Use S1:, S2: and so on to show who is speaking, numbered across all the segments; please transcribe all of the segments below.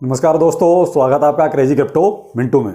S1: नमस्कार दोस्तों, स्वागत है आपका क्रेजी क्रिप्टो मिंटू में।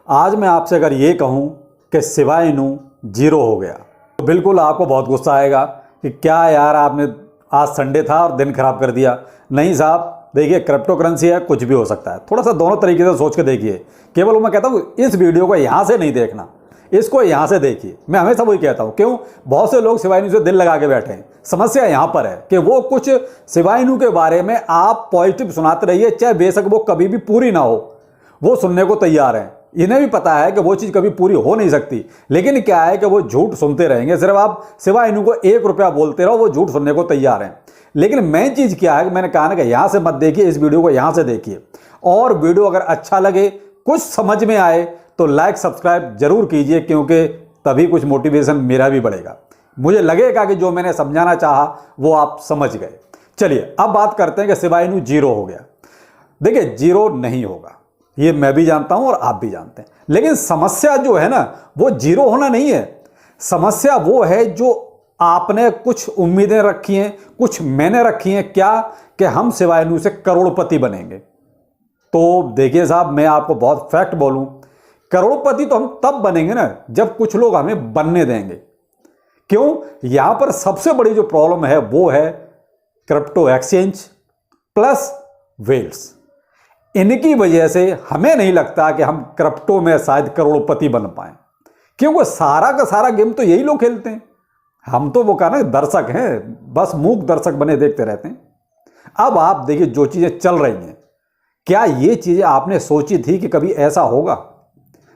S1: आज मैं आपसे अगर ये कहूँ कि शिबा इनू जीरो हो गया तो बिल्कुल आपको बहुत गुस्सा आएगा कि क्या यार आपने आज संडे था और दिन खराब कर दिया। नहीं साहब, देखिए क्रिप्टो करेंसी है, कुछ भी हो सकता है। थोड़ा सा दोनों तरीके से सोच के देखिए। केवल मैं कहता हूँ इस वीडियो को यहाँ से नहीं देखना, इसको यहाँ से देखिए। मैं हमेशा वही कहता हूँ, क्यों बहुत से लोग शिबा इनू से दिल लगा के बैठे हैं। समस्या यहाँ पर है कि वो कुछ शिबा इनू के बारे में आप पॉजिटिव सुनाते रहिए, चाहे बेशक वो कभी भी पूरी ना हो, वो सुनने को तैयार हैं। इन्हें भी पता है कि वो चीज़ कभी पूरी हो नहीं सकती, लेकिन क्या है कि वो झूठ सुनते रहेंगे। सिर्फ आप शिबा इनू को 1 रुपया बोलते रहो, वो झूठ सुनने को तैयार हैं। लेकिन मेन चीज़ क्या है कि मैंने कहा ना कि यहाँ से मत देखिए, इस वीडियो को यहाँ से देखिए। और वीडियो अगर अच्छा लगे, कुछ समझ में आए तो लाइक सब्सक्राइब जरूर कीजिए, क्योंकि तभी कुछ मोटिवेशन मेरा भी बढ़ेगा। मुझे लगेगा कि जो मैंने समझाना चाहा वो आप समझ गए। चलिए अब बात करते हैं कि शिबा इनू जीरो हो गया। देखिए जीरो नहीं होगा, ये मैं भी जानता हूं और आप भी जानते हैं। लेकिन समस्या जो है ना, वो जीरो होना नहीं है। समस्या वो है जो आपने कुछ उम्मीदें रखी हैं, कुछ मैंने रखी हैं, क्या कि हम शिबा इनू से करोड़पति बनेंगे। तो देखिए साहब, मैं आपको बहुत फैक्ट बोलूं, करोड़पति तो हम तब बनेंगे ना जब कुछ लोग हमें बनने देंगे। क्यों? यहां पर सबसे बड़ी जो प्रॉब्लम है वो है क्रिप्टो एक्सचेंज प्लस वेल्स। इनकी वजह से हमें नहीं लगता कि हम क्रिप्टो में शायद करोड़पति बन पाए, क्योंकि सारा का सारा गेम तो यही लोग खेलते हैं। हम तो वो कहना दर्शक हैं, बस मूक दर्शक बने देखते रहते हैं। अब आप देखिए जो चीजें चल रही हैं, क्या ये चीजें आपने सोची थी कि कभी ऐसा होगा?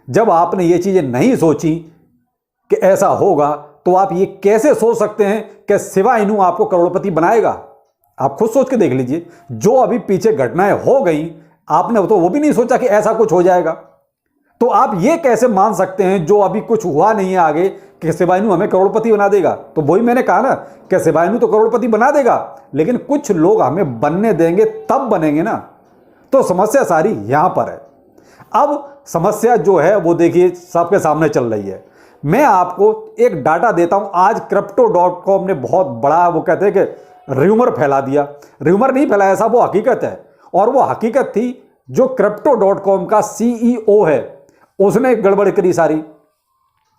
S1: जब आपने ये चीजें नहीं सोची कि ऐसा होगा, तो आप ये कैसे सोच सकते हैं कि शिबा इनू आपको करोड़पति बनाएगा? आप खुद सोच के देख लीजिए। जो अभी पीछे घटनाएं हो गई, आपने तो वो भी नहीं सोचा कि ऐसा कुछ हो जाएगा। तो आप ये कैसे मान सकते हैं जो अभी कुछ हुआ नहीं है आगे, कि शिबा इनू हमें करोड़पति बना देगा? तो वही मैंने कहा ना कि शिबा इनू तो करोड़पति बना देगा, लेकिन कुछ लोग हमें बनने देंगे, तब बनेंगे ना। तो समस्या सारी यहां पर है। अब समस्या जो है वो देखिए सबके सामने चल रही है। मैं आपको एक डाटा देता हूं। आज Crypto.com ने बहुत बड़ा, वो कहते हैं कि र्यूमर फैला दिया। र्यूमर नहीं फैलाया साहब, वो हकीकत है। और वो हकीकत थी, जो Crypto.com का CEO है उसने गड़बड़ करी सारी।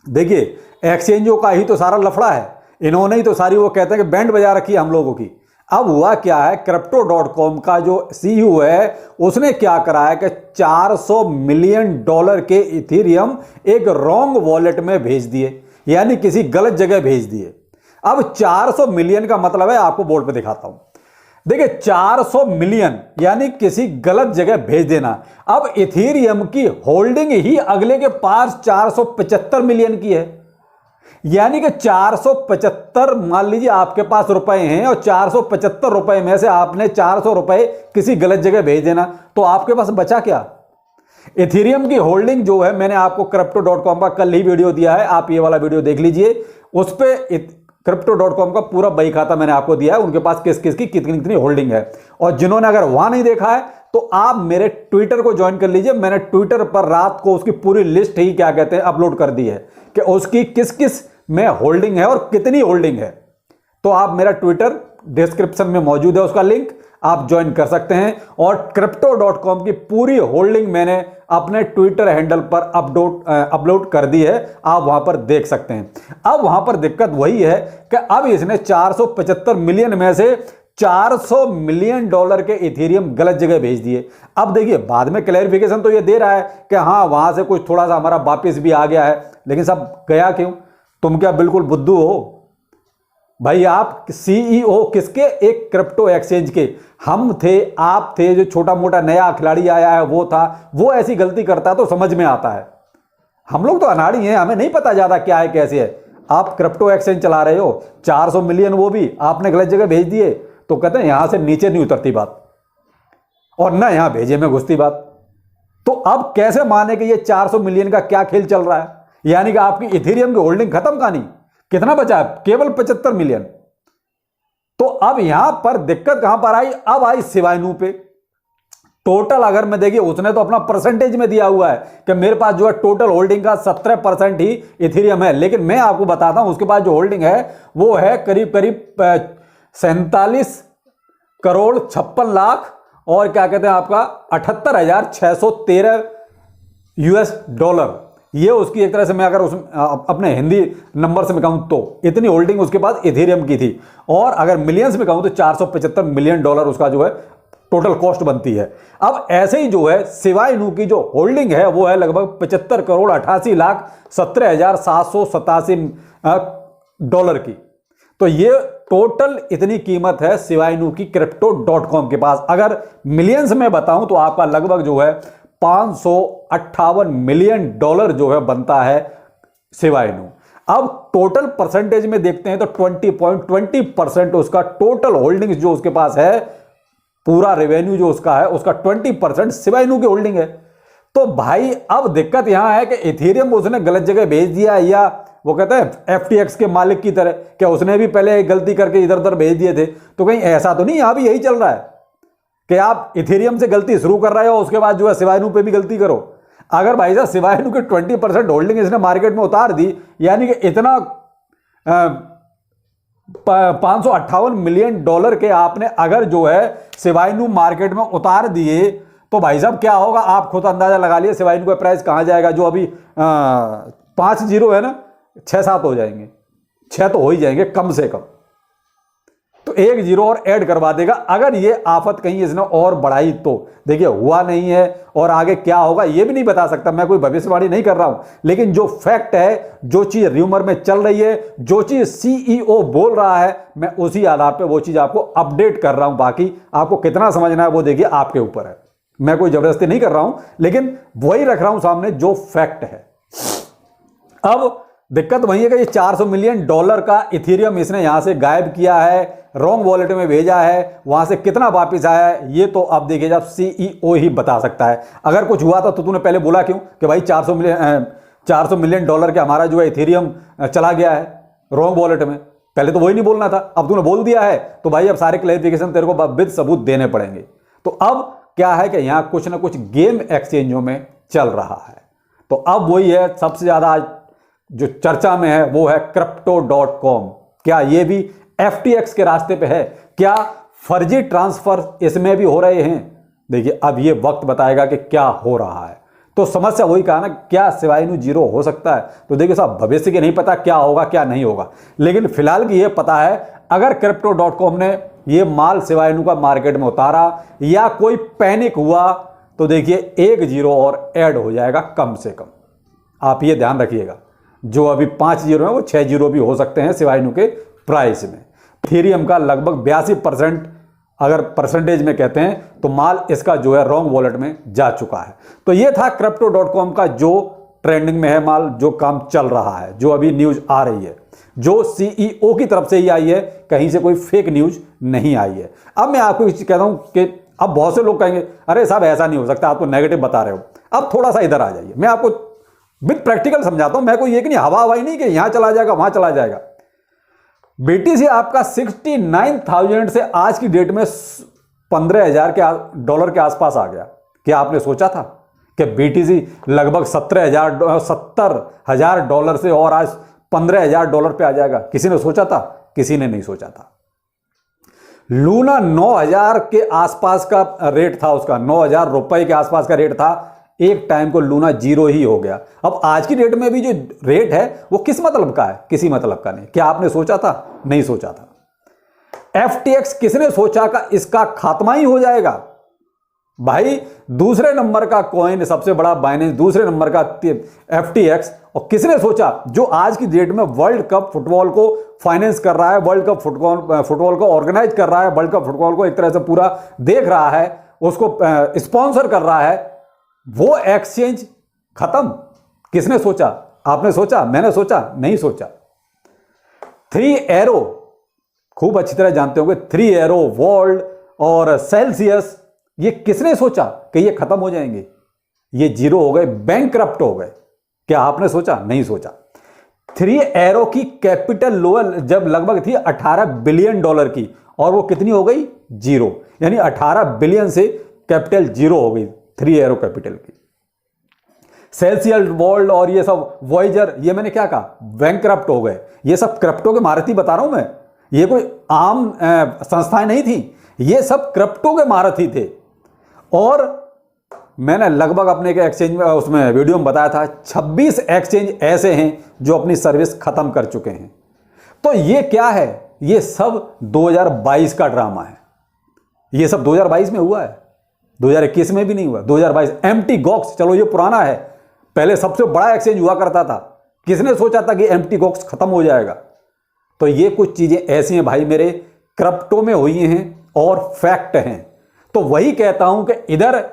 S1: देखिए एक्सचेंजों का ही तो सारा लफड़ा है, इन्होंने ही तो सारी, वो कहते हैं कि बैंड बजा रखी है हम लोगों की। अब हुआ क्या है, Crypto.com का जो CEO है उसने क्या करा है कि $400 मिलियन के इथेरियम एक रॉन्ग वॉलेट में भेज दिए, यानी किसी गलत जगह भेज दिए। अब 400 मिलियन का मतलब है, आपको बोर्ड पे दिखाता हूं। देखिए 400 मिलियन यानी किसी गलत जगह भेज देना। अब इथेरियम की होल्डिंग ही अगले के पास 475 मिलियन की है, यानी कि 475, मान लीजिए आपके पास रुपए हैं और 475 रुपए में से आपने 400 रुपए किसी गलत जगह भेज देना, तो आपके पास बचा क्या? इथेरियम की होल्डिंग जो है, मैंने आपको Crypto.com का कल ही वीडियो दिया है, आप ये वाला वीडियो देख लीजिए। उस पर Crypto.com का पूरा बही खाता मैंने आपको दिया है, उनके पास किस किस की कितनी कितनी होल्डिंग है। और जिन्होंने अगर वहां नहीं देखा है तो आप मेरे ट्विटर को ज्वाइन कर लीजिए। मैंने ट्विटर पर रात को उसकी पूरी लिस्ट ही क्या कहते हैं अपलोड कर दी है कि उसकी किस किस में होल्डिंग है और कितनी होल्डिंग है। तो आप मेरा ट्विटर डिस्क्रिप्शन में मौजूद है, उसका लिंक आप ज्वाइन कर सकते हैं। और Crypto.com की पूरी होल्डिंग मैंने अपने ट्विटर हैंडल पर अपलोड कर दी है, आप वहां पर देख सकते हैं। अब वहां पर दिक्कत वही है कि अब इसने 475 मिलियन में से $400 मिलियन के इथेरियम गलत जगह भेज दिए। अब देखिए बाद में क्लैरिफिकेशन तो ये दे रहा है कि हाँ वहां से कुछ थोड़ा सा हमारा वापिस भी आ गया है, लेकिन सब गया क्यों? तुम क्या बिल्कुल बुद्धू हो भाई? आप CEO किसके? एक क्रिप्टो एक्सचेंज के। हम थे, आप थे, जो छोटा मोटा नया खिलाड़ी आया है वो था, वो ऐसी गलती करता तो समझ में आता है। हम लोग तो अनाड़ी हैं, हमें नहीं पता ज्यादा क्या है कैसे है। आप क्रिप्टो एक्सचेंज चला रहे हो, 400 मिलियन वो भी आपने गलत जगह भेज दिए, तो कहते हैं यहां से नीचे नहीं उतरती बात और ना यहां भेजे में घुसती बात। तो अब कैसे माने कि ये 400 मिलियन का क्या खेल चल रहा है? यानी कि आपकी इथेरियम की होल्डिंग खत्म कहानी, कितना बचा है? केवल 75 मिलियन। तो अब यहां पर दिक्कत कहां पर आई? अब आई शिबा इनू पे। टोटल अगर मैं देखिए, उसने तो अपना परसेंटेज में दिया हुआ है कि मेरे पास जो है टोटल होल्डिंग का 17% ही इथेरियम है, लेकिन मैं आपको बताता हूं उसके पास जो होल्डिंग है वो है करीब करीब 47 करोड़ 56 लाख और क्या कहते हैं आपका $78,613 ये उसकी एक तरह से मैं अगर उस अपने हिंदी नंबर से मैं कहूं तो इतनी होल्डिंग उसके पास इथेरियम की थी। और अगर मिलियंस में कहूं तो $475 मिलियन उसका जो है टोटल कॉस्ट बनती है। अब ऐसे ही जो है शिवा इनू की जो होल्डिंग है वो है लगभग $75,88,17,787 की। तो ये टोटल इतनी कीमत है शिवा इनू की Crypto.com के पास। अगर मिलियंस में बताऊं तो आपका लगभग जो है $558 मिलियन जो है बनता है शिवा इनू। अब टोटल परसेंटेज में देखते हैं तो 20.20% उसका टोटल होल्डिंग जो उसके पास है, पूरा रेवेन्यू जो उसका है उसका 20% शिवा इनू की होल्डिंग है। तो भाई अब दिक्कत यहां है कि इथेरियम उसने गलत जगह भेज दिया, या वो कहते हैं FTX के मालिक की तरह, क्या उसने भी पहले गलती करके इधर उधर भेज दिए थे? तो कहीं ऐसा तो नहीं यहां भी यही चल रहा है कि आप इथेरियम से गलती शुरू कर रहे हो उसके बाद जो है शिवा इनू पे भी गलती करो? अगर भाई साहब शिवा इनू की 20% होल्डिंग इसने मार्केट में उतार दी, यानी कि इतना $558 मिलियन के आपने अगर जो है शिवा इनू मार्केट में उतार दिए, तो भाई साहब क्या होगा आप खुद अंदाजा लगा लिए शिवा इनू का प्राइस कहां जाएगा। जो अभी 5 जीरो है ना, 6-7 हो जाएंगे, 6 तो हो ही जाएंगे कम से कम। तो 1 जीरो और ऐड करवा देगा। अगर ये आफत कहीं इसने और बढ़ाई तो देखिए हुआ नहीं है, और आगे क्या होगा ये भी नहीं बता सकता, मैं कोई भविष्यवाणी नहीं कर रहा हूं। लेकिन जो फैक्ट है, जो चीज र्यूमर में चल रही है, जो चीज CEO बोल रहा है, मैं उसी आधार पे वो चीज आपको अपडेट कर रहा हूं। बाकी आपको कितना समझना है वो देखिए आपके ऊपर है, मैं कोई जबरदस्ती नहीं कर रहा हूं, लेकिन वही रख रहा हूं सामने जो फैक्ट है। अब दिक्कत वही है कि ये $400 मिलियन का इथेरियम इसने यहां से गायब किया है, रॉन्ग वॉलेट में भेजा है, वहां से कितना वापस आया है ये तो अब देखिए जब CEO ही बता सकता है। अगर कुछ हुआ था तो तूने पहले बोला क्यों कि भाई $400 मिलियन के हमारा जो है इथेरियम चला गया है रॉन्ग वॉलेट में? पहले तो वही नहीं बोलना था, अब तूने बोल दिया है तो भाई अब सारे क्लैरिफिकेशन तेरे को विद सबूत देने पड़ेंगे। तो अब क्या है कि यहां कुछ ना कुछ गेम एक्सचेंजों में चल रहा है। तो अब वही है सबसे ज्यादा आज जो चर्चा में है वो है Crypto.com। क्या ये भी FTX के रास्ते पे है? क्या फर्जी ट्रांसफर इसमें भी हो रहे हैं? देखिए अब ये वक्त बताएगा कि क्या हो रहा है। तो समस्या वही कहा ना, क्या शिवा इनू जीरो हो सकता है? तो देखिए साहब भविष्य के नहीं पता क्या होगा क्या नहीं होगा, लेकिन फिलहाल की ये पता है अगर Crypto.com ने ये माल शिवा इनू का मार्केट में उतारा या कोई पैनिक हुआ तो देखिए 1 जीरो और ऐड हो जाएगा कम से कम। आप ये ध्यान रखिएगा, जो अभी 5 जीरो है वो 6 जीरो भी हो सकते हैं शिवा इनू के प्राइस में। इथेरियम का लगभग 82% अगर परसेंटेज में कहते हैं तो माल इसका जो है रॉन्ग वॉलेट में जा चुका है। तो ये था Crypto.com का जो ट्रेंडिंग में है माल, जो काम चल रहा है, जो अभी न्यूज आ रही है, जो CEO की तरफ से ही आई है, कहीं से कोई फेक न्यूज नहीं आई है। अब मैं आपको एक चीज कहता हूं कि अब बहुत से लोग कहेंगे अरे साहब ऐसा नहीं हो सकता, आप तो नेगेटिव बता रहे हो। अब थोड़ा सा इधर आ जाइए, मैं आपको विद प्रैक्टिकल समझाता हूं। मैं कोई ये कि नहीं हवा हवाई नहीं कि यहां चला जाएगा वहां चला जाएगा। BTC आपका 69,000 से आज की डेट में $15,000 के आसपास आ गया। क्या आपने सोचा था कि BTC लगभग $70,000 से और आज $15,000 पे आ जाएगा? किसी ने सोचा था? किसी ने नहीं सोचा था। लूना 9,000 के आसपास का रेट था, उसका ₹9,000 के आसपास का रेट था। एक टाइम को लूना जीरो ही हो गया। अब आज की डेट में भी जो रेट है वो किस मतलब का है? किसी मतलब का नहीं। क्या आपने सोचा था? नहीं सोचा था। FTX किसने सोचा कि इसका खात्मा ही हो जाएगा? भाई दूसरे नंबर का कॉइन सबसे बड़ा बाइनेंस, दूसरे नंबर का FTX, और किसने सोचा जो आज की डेट में वर्ल्ड कप फुटबॉल को फाइनेंस कर रहा है, वर्ल्ड कप फुटबॉल को ऑर्गेनाइज कर रहा है, वर्ल्ड कप फुटबॉल को एक तरह से पूरा देख रहा है, उसको स्पॉन्सर कर रहा है, वो एक्सचेंज खत्म? किसने सोचा? आपने सोचा? मैंने सोचा? नहीं सोचा। 3 एरो खूब अच्छी तरह जानते होंगे, 3 एरो, वॉल्ट और सेल्सियस, ये किसने सोचा कि ये खत्म हो जाएंगे? ये जीरो हो गए, बैंकक्रप्ट हो गए। क्या आपने सोचा? नहीं सोचा। 3 एरो की कैपिटल लोअर जब लगभग थी $18 बिलियन की, और वो कितनी हो गई? जीरो। यानी 18 बिलियन से कैपिटल जीरो हो गई 3 एरो कैपिटल की। सेल्सियस, वॉल्ट और ये सब वॉयजर, ये मैंने क्या कहा? बैंकक्रप्ट हो गए। ये सब क्रिप्टो के महारथी बता रहा हूं मैं, ये कोई आम संस्थाएं नहीं थी, ये सब क्रिप्टो के महारथी थे। और मैंने लगभग अपने के एक्सचेंज में उसमें वीडियो में बताया था 26 एक्सचेंज ऐसे हैं जो अपनी सर्विस खत्म कर चुके हैं। तो ये क्या है? ये सब 2022 का ड्रामा है। ये सब 2022 में हुआ है, 2021 में भी नहीं हुआ। 2022 एम्प्टी गॉक्स, चलो ये पुराना है, पहले सबसे बड़ा एक्सचेंज हुआ करता था। किसने सोचा था कि एम्प्टी गॉक्स खत्म हो जाएगा? तो ये कुछ चीजें ऐसी हैं भाई मेरे, क्रिप्टो में हुई हैं और फैक्ट हैं। तो वही कहता हूं कि इधर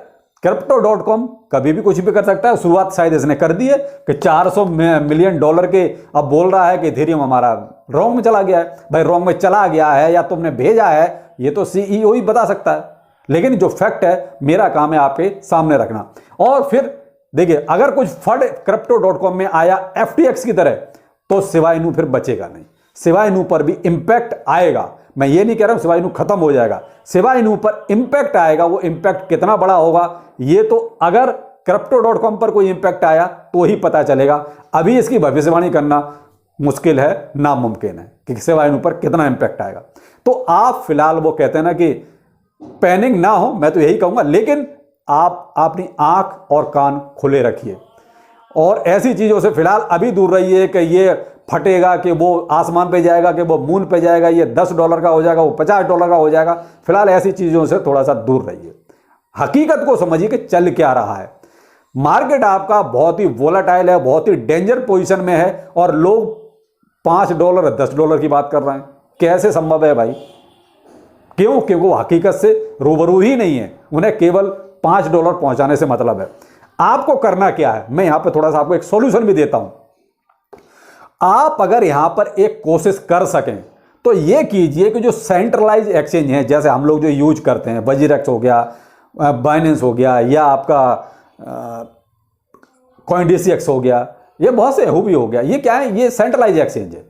S1: Crypto.com कभी भी कुछ भी कर सकता है। शुरुआत शायद इसने कर दी है कि $400 मिलियन के, अब बोल रहा है कि इथेरियम हमारा रॉन्ग में चला गया है। भाई रॉन्ग में चला गया है या तुमने भेजा है, ये तो सीईओ ही बता सकता है, लेकिन जो फैक्ट है मेरा काम है आपके सामने रखना। और फिर देखिए, अगर कुछ फंड Crypto.com में आया FTX की तरह, तो सिवाय इनू फिर बचेगा नहीं। सिवाय इनू पर भी इंपैक्ट आएगा। मैं ये नहीं कह रहा हूं सिवाय इनू खत्म हो जाएगा, सिवाय इनू पर इंपैक्ट आएगा। वो इंपैक्ट कितना बड़ा होगा ये तो अगर Crypto.com पर कोई इंपैक्ट आया तो ही पता चलेगा। अभी इसकी भविष्यवाणी करना मुश्किल है, नामुमकिन है कि सिवाय इनू पर कितना इंपैक्ट आएगा। तो आप फिलहाल, वो कहते हैं ना कि पैनिक ना हो, मैं तो यही कहूंगा, लेकिन आप अपनी आंख और कान खुले रखिए और ऐसी चीजों से फिलहाल अभी दूर रहिए कि ये फटेगा, कि वो आसमान पे जाएगा, कि वो मून पे जाएगा, ये $10 का हो जाएगा, वो $50 का हो जाएगा। फिलहाल ऐसी चीजों से थोड़ा सा दूर रहिए, हकीकत को समझिए कि चल क्या रहा है। मार्केट आपका बहुत ही वोलाटाइल है, बहुत ही डेंजर पोजीशन में है, और लोग $5 $10 की बात कर रहे हैं। कैसे संभव है भाई? क्यों? क्योंकि वो हकीकत से रूबरू ही नहीं है, उन्हें केवल $5 पहुंचाने से मतलब है। आपको करना क्या है, मैं यहां पे थोड़ा सा आपको एक सॉल्यूशन भी देता हूं। आप अगर यहां पर एक कोशिश कर सकें तो ये कीजिए कि जो सेंट्रलाइज एक्सचेंज है, जैसे हम लोग जो यूज करते हैं, वजीरेक्स हो गया, बाइनेंस हो गया, या आपका CoinDCX हो गया, ये बहुत से हुबी हो गया, ये क्या है? ये सेंट्रलाइज एक्सचेंज है।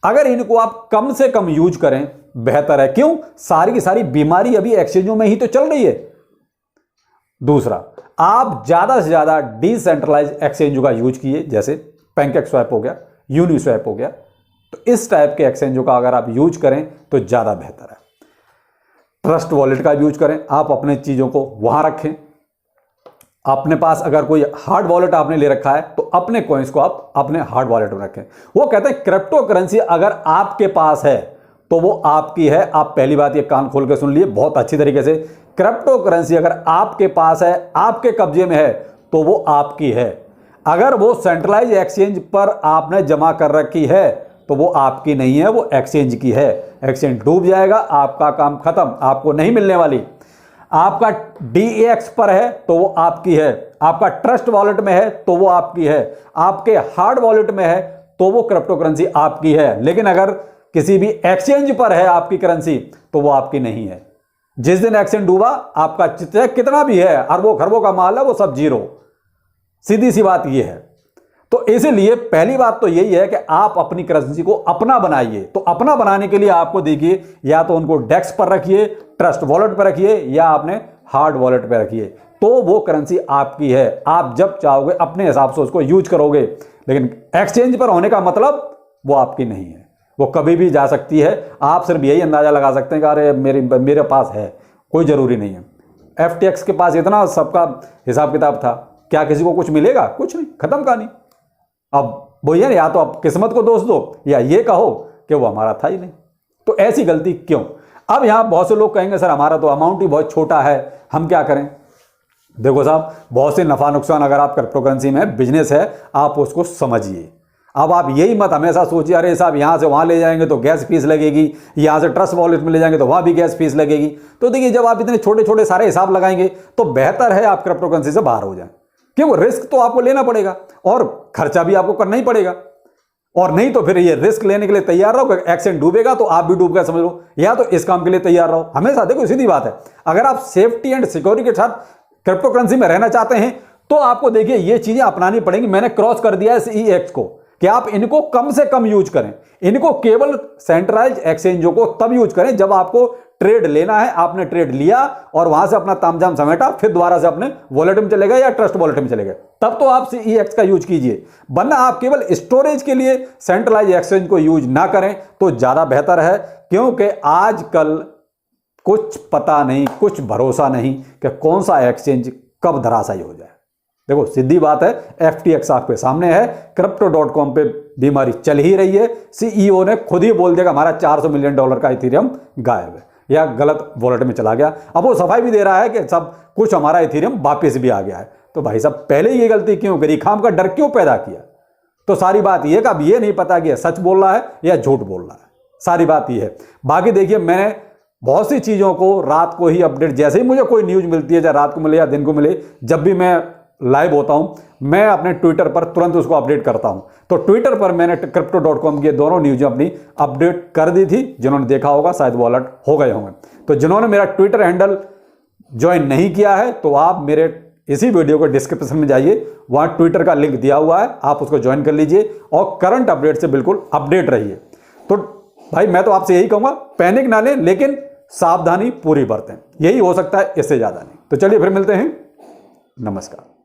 S1: अगर इनको आप कम से कम यूज करें बेहतर है। क्यों? सारी की सारी बीमारी अभी एक्सचेंजों में ही तो चल रही है। दूसरा, आप ज्यादा से ज्यादा डिसेंट्रलाइज एक्सचेंजों का यूज कीजिए, जैसे पैनकेकस्वैप हो गया, यूनिस्वैप हो गया। तो इस टाइप के एक्सचेंजों का अगर आप यूज करें तो ज्यादा बेहतर है। ट्रस्ट वॉलेट का यूज करें, आप अपने चीजों को वहां रखें। अपने पास अगर कोई हार्ड वॉलेट आपने ले रखा है तो अपने कॉइन्स को आप अपने हार्ड वॉलेट में रखें। वो कहते हैं क्रिप्टो करेंसी अगर आपके पास है तो वो आपकी है। आप पहली बात ये कान खोल के सुन लिए बहुत अच्छी तरीके से, क्रिप्टो करेंसी अगर आपके पास है, आपके कब्जे में है, तो वो आपकी है। अगर वो सेंट्रलाइज एक्सचेंज पर आपने जमा कर रखी है तो वो आपकी नहीं है, वो एक्सचेंज की है। एक्सचेंज डूब जाएगा, आपका काम खत्म, आपको नहीं मिलने वाली। आपका DEX पर है तो वो आपकी है, आपका ट्रस्ट वॉलेट में है तो वो आपकी है, आपके हार्ड वॉलेट में है तो वो क्रिप्टो करेंसी आपकी है। लेकिन अगर किसी भी एक्सचेंज पर है आपकी करेंसी तो वो आपकी नहीं है। जिस दिन एक्सचेंज डूबा, आपका चाहे कितना भी है, अरबों खरबों का माल है, वो सब जीरो। सीधी सी बात ये है। तो इसीलिए पहली बात तो यही है कि आप अपनी करेंसी को अपना बनाइए। तो अपना बनाने के लिए आपको देखिए, या तो उनको डेक्स पर रखिए, ट्रस्ट वॉलेट पर रखिए, या आपने हार्ड वॉलेट पर रखिए, तो वो करेंसी आपकी है। आप जब चाहोगे अपने हिसाब से उसको यूज करोगे। लेकिन एक्सचेंज पर होने का मतलब वो आपकी नहीं है, वो कभी भी जा सकती है। आप सिर्फ यही अंदाजा लगा सकते हैं कि अरे मेरे पास है, कोई जरूरी नहीं है। FTX के पास इतना सबका हिसाब किताब था, क्या किसी को कुछ मिलेगा? कुछ नहीं, खत्म कहानी। अब वो ये, या तो आप किस्मत को दोष दो या ये कहो कि वो हमारा था ही नहीं। तो ऐसी गलती क्यों? अब यहां बहुत से लोग कहेंगे सर हमारा तो अमाउंट ही बहुत छोटा है, हम क्या करें? देखो साहब, बहुत से नफा नुकसान अगर आप क्रिप्टो करेंसी में बिजनेस है, आप उसको समझिए। अब आप यही मत हमेशा सोचिए अरे साहब यहां से वहां ले जाएंगे तो गैस फीस लगेगी, यहां से ट्रस्ट वॉलेट में ले जाएंगे तो वहां भी गैस फीस लगेगी। तो देखिए, जब आप इतने छोटे छोटे सारे हिसाब लगाएंगे तो बेहतर है आप क्रिप्टो करेंसी से बाहर हो जाएं। क्यों? रिस्क तो आपको लेना पड़ेगा और खर्चा भी आपको करना ही पड़ेगा। और नहीं तो फिर ये रिस्क लेने के लिए तैयार रहो, एक्सचेंज डूबेगा तो आप भी डूब गए समझ लो, या तो इस काम के लिए तैयार रहो हमेशा। देखो सीधी बात है, अगर आप सेफ्टी एंड सिक्योरिटी के साथ क्रिप्टो करेंसी में रहना चाहते हैं तो आपको देखिए ये चीजें अपनानी पड़ेंगी। मैंने क्रॉस कर दिया है CEX को कि आप इनको कम से कम यूज करें। इनको केवल सेंट्रलाइज एक्सचेंजों को तब यूज करें जब आपको ट्रेड लेना है। आपने ट्रेड लिया और वहां से अपना तामझाम समेटा, फिर दोबारा से अपने वॉलेट में चले गए या ट्रस्ट वॉलेट में चले गए, तब तो आप CEX का यूज कीजिए। वरना आप केवल स्टोरेज के लिए सेंट्रलाइज एक्सचेंज को यूज ना करें तो ज्यादा बेहतर है। क्योंकि आजकल कुछ पता नहीं, कुछ भरोसा नहीं कि कौन सा एक्सचेंज कब धराशायी हो जाए। देखो सीधी बात है, FTX आपके सामने है, Crypto.com पे बीमारी चल ही रही है। CEO ने खुद ही बोल दिया कि हमारा $400 मिलियन का इथेरियम गायब है या गलत वॉलेट में चला गया। अब वो सफाई भी दे रहा है कि सब कुछ हमारा इथेरियम वापस भी आ गया है। तो भाई साहब पहले ये गलती क्यों करी, खाम का डर क्यों पैदा किया? तो सारी बात ये कि अब ये नहीं पता कि सच बोल रहा है या झूठ बोल रहा है, सारी बात ये है। बाकी देखिए, मैंने बहुत सी चीज़ों को रात को ही अपडेट, जैसे ही मुझे कोई न्यूज़ मिलती है, चाहे रात को मिले या दिन को मिले, जब भी मैं लाइव होता हूं, मैं अपने ट्विटर पर तुरंत उसको अपडेट करता हूं। तो ट्विटर पर मैंने Crypto.com की दोनों न्यूज़ अपनी अपडेट कर दी थी। जिन्होंने देखा होगा शायद वो अलर्ट हो गए होंगे। तो जिन्होंने मेरा ट्विटर हैंडल ज्वाइन नहीं किया है, तो आप मेरे इसी वीडियो को डिस्क्रिप्शन में जाइए, वहां ट्विटर का लिंक दिया हुआ है, आप उसको ज्वाइन कर लीजिए और करंट अपडेट से बिल्कुल अपडेट रहिए। तो भाई मैं तो आपसे यही कहूँगा, पैनिक ना लें, लेकिन सावधानी पूरी बरतें, यही हो सकता है, इससे ज़्यादा नहीं। तो चलिए फिर मिलते हैं, नमस्कार।